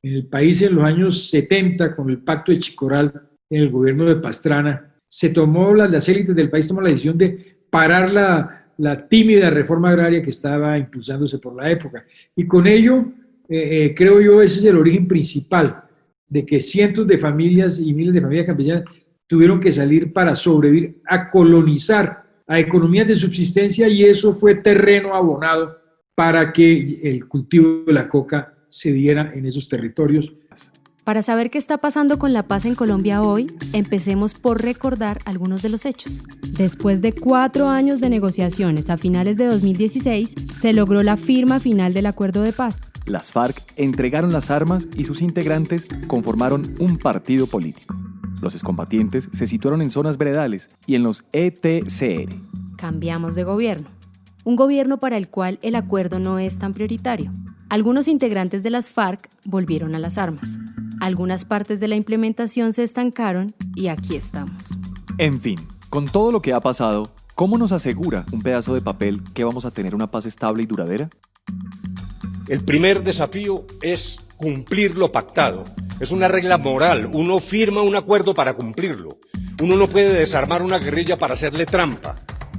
En el país en los años 70, con el Pacto de Chicoral, en el gobierno de Pastrana, las élites del país tomaron la decisión de parar la tímida reforma agraria que estaba impulsándose por la época. Y con ello, creo yo, ese es el origen principal de que cientos de familias y miles de familias campesinas tuvieron que salir para sobrevivir a colonizar a economías de subsistencia, y eso fue terreno abonado para que el cultivo de la coca se diera en esos territorios. Para saber qué está pasando con la paz en Colombia hoy, empecemos por recordar algunos de los hechos. Después de 4 años de negociaciones a finales de 2016, se logró la firma final del acuerdo de paz. Las FARC entregaron las armas y sus integrantes conformaron un partido político. Los excombatientes se situaron en zonas veredales y en los ETCR. Cambiamos de gobierno. Un gobierno para el cual el acuerdo no es tan prioritario. Algunos integrantes de las FARC volvieron a las armas. Algunas partes de la implementación se estancaron y aquí estamos. En fin, con todo lo que ha pasado, ¿cómo nos asegura un pedazo de papel que vamos a tener una paz estable y duradera? El primer desafío es cumplir lo pactado. Es una regla moral. Uno firma un acuerdo para cumplirlo. Uno no puede desarmar una guerrilla para hacerle trampa.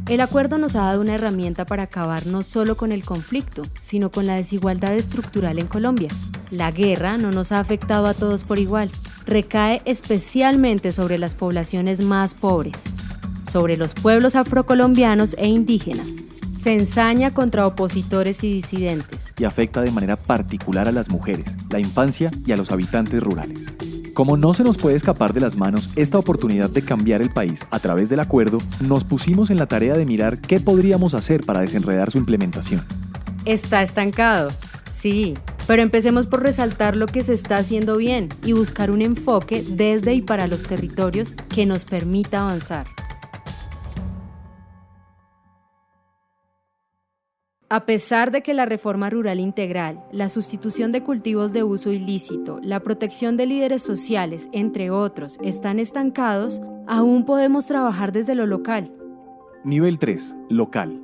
El acuerdo nos ha dado una herramienta para acabar no solo con el conflicto, sino con la desigualdad estructural en Colombia. La guerra no nos ha afectado a todos por igual. Recae especialmente sobre las poblaciones más pobres, sobre los pueblos afrocolombianos e indígenas. Se ensaña contra opositores y disidentes. Y afecta de manera particular a las mujeres, la infancia y a los habitantes rurales. Como no se nos puede escapar de las manos esta oportunidad de cambiar el país a través del acuerdo, nos pusimos en la tarea de mirar qué podríamos hacer para desenredar su implementación. Está estancado, sí, pero empecemos por resaltar lo que se está haciendo bien y buscar un enfoque desde y para los territorios que nos permita avanzar. A pesar de que la reforma rural integral, la sustitución de cultivos de uso ilícito, la protección de líderes sociales, entre otros, están estancados, aún podemos trabajar desde lo local. Nivel 3. Local.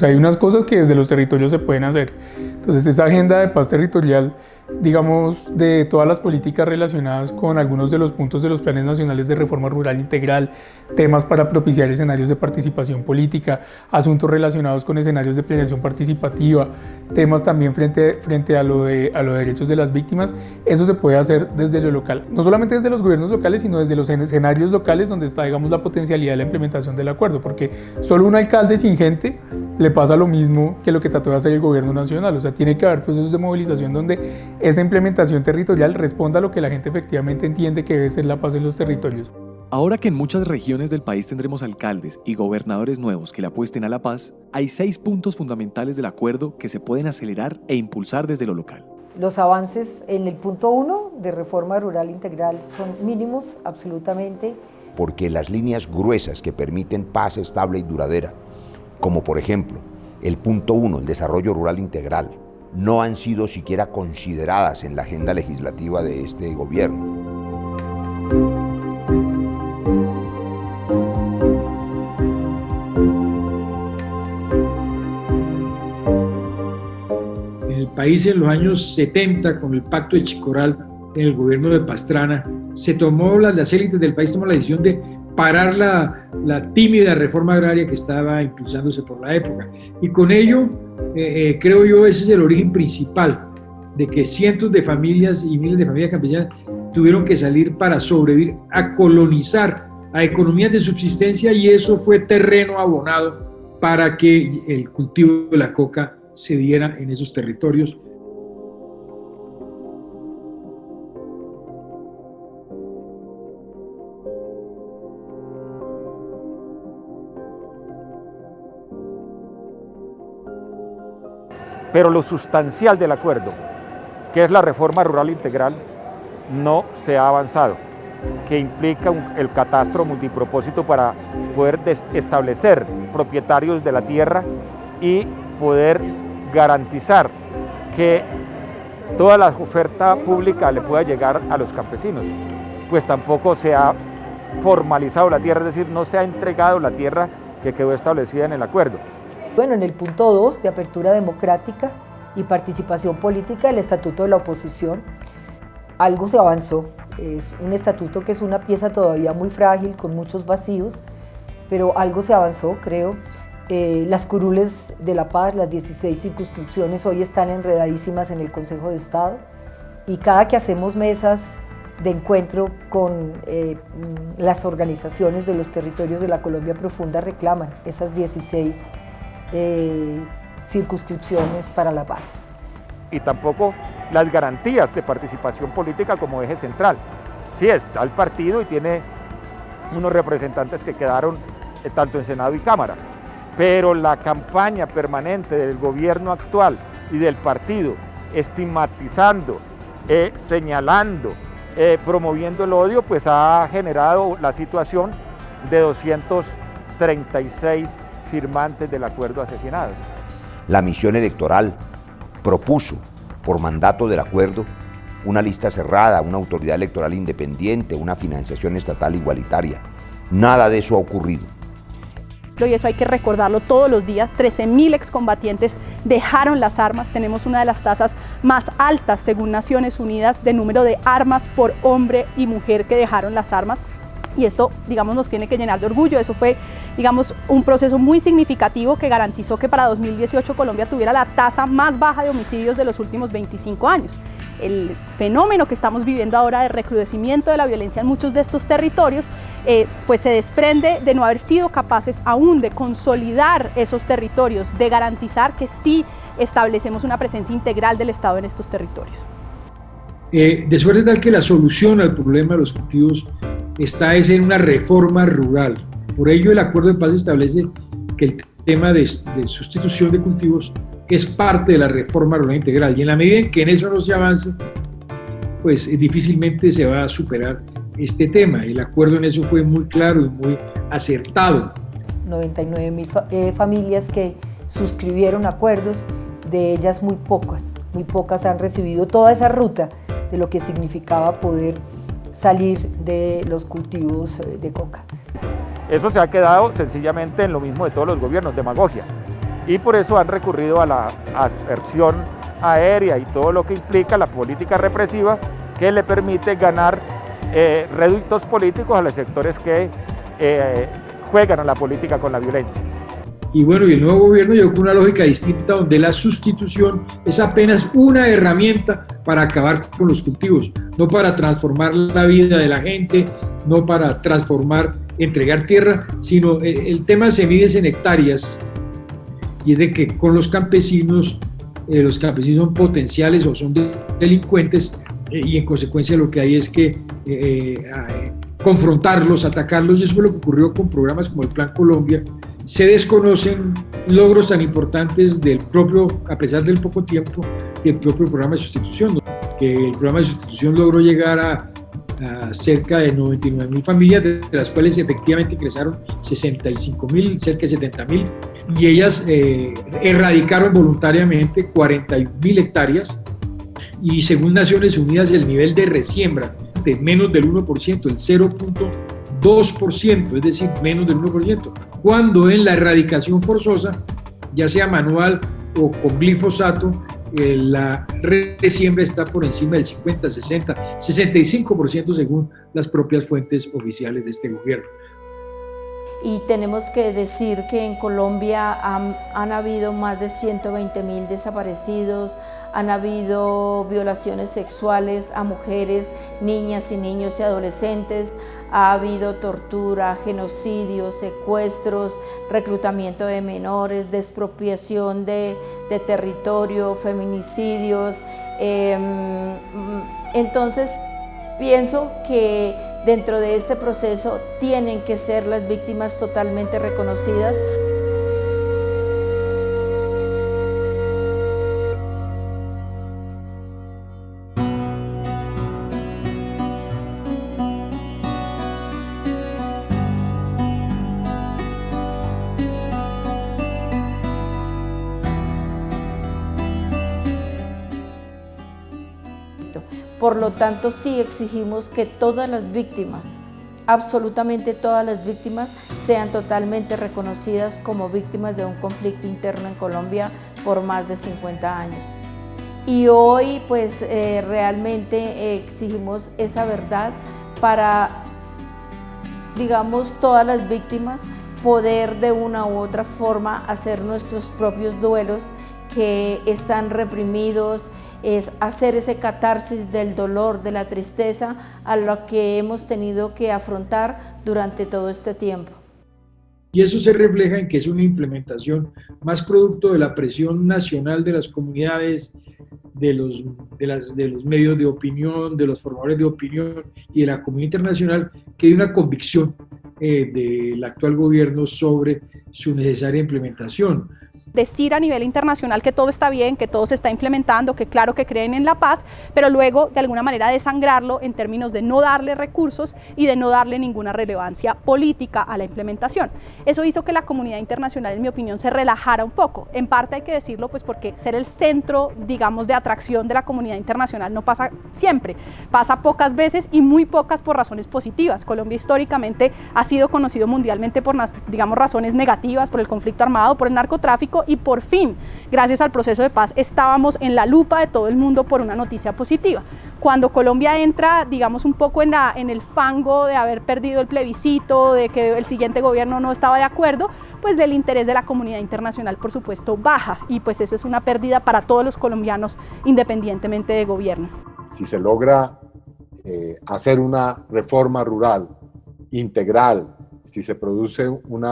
Hay unas cosas que desde los territorios se pueden hacer. Entonces, esa agenda de paz territorial, digamos, de todas las políticas relacionadas con algunos de los puntos de los planes nacionales de reforma rural integral, temas para propiciar escenarios de participación política, asuntos relacionados con escenarios de planeación participativa, temas también frente a lo de derechos de las víctimas, eso se puede hacer desde lo local. No solamente desde los gobiernos locales, sino desde los escenarios locales donde está, digamos, la potencialidad de la implementación del acuerdo, porque solo un alcalde sin gente le pasa lo mismo que lo que trató de hacer el gobierno nacional. O sea, tiene que haber procesos de movilización donde esa implementación territorial responda a lo que la gente efectivamente entiende que debe ser la paz en los territorios. Ahora que en muchas regiones del país tendremos alcaldes y gobernadores nuevos que le apuesten a la paz, hay 6 puntos fundamentales del acuerdo que se pueden acelerar e impulsar desde lo local. Los avances en el punto 1 de reforma rural integral son mínimos, absolutamente. Porque las líneas gruesas que permiten paz estable y duradera, como por ejemplo el punto 1, el desarrollo rural integral, no han sido siquiera consideradas en la agenda legislativa de este gobierno. En el país en los años 70, con el Pacto de Chicoral, en el gobierno de Pastrana, las élites del país tomaron la decisión de parar la tímida reforma agraria que estaba impulsándose por la época. Y con ello, creo yo, ese es el origen principal de que cientos de familias y miles de familias campesinas tuvieron que salir para sobrevivir a colonizar a economías de subsistencia, y eso fue terreno abonado para que el cultivo de la coca se diera en esos territorios. Pero lo sustancial del acuerdo, que es la reforma rural integral, no se ha avanzado, que implica el catastro multipropósito para poder establecer propietarios de la tierra y poder garantizar que toda la oferta pública le pueda llegar a los campesinos. Pues tampoco se ha formalizado la tierra, es decir, no se ha entregado la tierra que quedó establecida en el acuerdo. Bueno, en el punto 2 de apertura democrática y participación política del Estatuto de la Oposición, algo se avanzó. Es un estatuto que es una pieza todavía muy frágil, con muchos vacíos, pero algo se avanzó, creo. Las curules de La Paz, las 16 circunscripciones, hoy están enredadísimas en el Consejo de Estado, y cada que hacemos mesas de encuentro con las organizaciones de los territorios de la Colombia Profunda, reclaman esas 16 circunscripciones para La Paz. Y tampoco las garantías de participación política como eje central. Sí, está el partido y tiene unos representantes que quedaron tanto en Senado y Cámara, pero la campaña permanente del gobierno actual y del partido, estigmatizando, señalando, promoviendo el odio, pues ha generado la situación de 236 firmantes del acuerdo asesinados. La misión electoral propuso, por mandato del acuerdo, una lista cerrada, una autoridad electoral independiente, una financiación estatal igualitaria. Nada de eso ha ocurrido. Y eso hay que recordarlo todos los días. 13.000 excombatientes dejaron las armas. Tenemos una de las tasas más altas, según Naciones Unidas, de número de armas por hombre y mujer que dejaron las armas. Y esto, digamos, nos tiene que llenar de orgullo. Eso fue, digamos, un proceso muy significativo que garantizó que para 2018 Colombia tuviera la tasa más baja de homicidios de los últimos 25 años. El fenómeno que estamos viviendo ahora de recrudecimiento de la violencia en muchos de estos territorios, pues se desprende de no haber sido capaces aún de consolidar esos territorios, de garantizar que sí establecemos una presencia integral del Estado en estos territorios. De suerte tal que la solución al problema de los cultivos está en una reforma rural. Por ello, el Acuerdo de Paz establece que el tema de sustitución de cultivos es parte de la reforma rural integral, y en la medida en que en eso no se avance, pues difícilmente se va a superar este tema. El acuerdo en eso fue muy claro y muy acertado. 99.000 familias que suscribieron acuerdos, de ellas muy pocas han recibido toda esa ruta de lo que significaba poder salir de los cultivos de coca. Eso se ha quedado sencillamente en lo mismo de todos los gobiernos, demagogia. Y por eso han recurrido a la aspersión aérea y todo lo que implica la política represiva, que le permite ganar réditos políticos a los sectores que juegan a la política con la violencia. Y bueno, y el nuevo gobierno llegó con una lógica distinta, donde la sustitución es apenas una herramienta para acabar con los cultivos, no para transformar la vida de la gente, no para entregar tierra, sino el tema se mide en hectáreas, y es de que con los campesinos son potenciales o son delincuentes, y en consecuencia lo que hay es que confrontarlos, atacarlos, y eso fue lo que ocurrió con programas como el Plan Colombia. Se desconocen logros tan importantes a pesar del poco tiempo, del propio programa de sustitución, que el programa de sustitución logró llegar a cerca de 99.000 familias, de las cuales efectivamente ingresaron 65.000, cerca de 70.000, y ellas erradicaron voluntariamente 41.000 hectáreas, y según Naciones Unidas el nivel de resiembra de menos del 1%, el 0.2%, es decir, menos del 1%, cuando en la erradicación forzosa, ya sea manual o con glifosato, la resiembra está por encima del 50, 60, 65% según las propias fuentes oficiales de este gobierno. Y tenemos que decir que en Colombia han habido más de 120.000 desaparecidos, han habido violaciones sexuales a mujeres, niñas y niños y adolescentes, ha habido tortura, genocidios, secuestros, reclutamiento de menores, despropiación de territorio, feminicidios. Entonces, pienso que dentro de este proceso tienen que ser las víctimas totalmente reconocidas. Por lo tanto, sí exigimos que todas las víctimas, absolutamente todas las víctimas, sean totalmente reconocidas como víctimas de un conflicto interno en Colombia por más de 50 años. y hoy pues realmente exigimos esa verdad para, digamos, todas las víctimas poder de una u otra forma hacer nuestros propios duelos que están reprimidos, es hacer ese catarsis del dolor, de la tristeza a lo que hemos tenido que afrontar durante todo este tiempo. Y eso se refleja en que es una implementación más producto de la presión nacional de las comunidades, de los medios de opinión, de los formadores de opinión y de la comunidad internacional, que de una convicción del actual gobierno sobre su necesaria implementación. Decir a nivel internacional que todo está bien, que todo se está implementando, que claro que creen en la paz, pero luego de alguna manera desangrarlo en términos de no darle recursos y de no darle ninguna relevancia política a la implementación. Eso hizo que la comunidad internacional, en mi opinión, se relajara un poco. En parte hay que decirlo, pues porque ser el centro, digamos, de atracción de la comunidad internacional no pasa siempre, pasa pocas veces y muy pocas por razones positivas. Colombia históricamente ha sido conocido mundialmente por, digamos, razones negativas, por el conflicto armado, por el narcotráfico, y por fin, gracias al proceso de paz, estábamos en la lupa de todo el mundo por una noticia positiva. Cuando Colombia entra, digamos, un poco en el fango de haber perdido el plebiscito, de que el siguiente gobierno no estaba de acuerdo, pues el interés de la comunidad internacional, por supuesto, baja, y pues esa es una pérdida para todos los colombianos, independientemente de gobierno. Si se logra hacer una reforma rural integral, si se produce un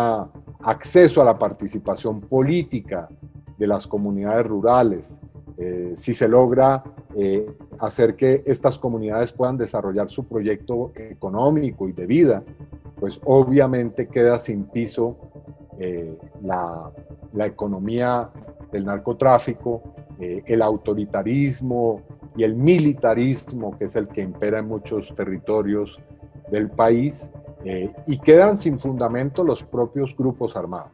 acceso a la participación política de las comunidades rurales, si se logra hacer que estas comunidades puedan desarrollar su proyecto económico y de vida, pues obviamente queda sin piso la economía del narcotráfico, el autoritarismo y el militarismo, que es el que impera en muchos territorios del país, y quedan sin fundamento los propios grupos armados.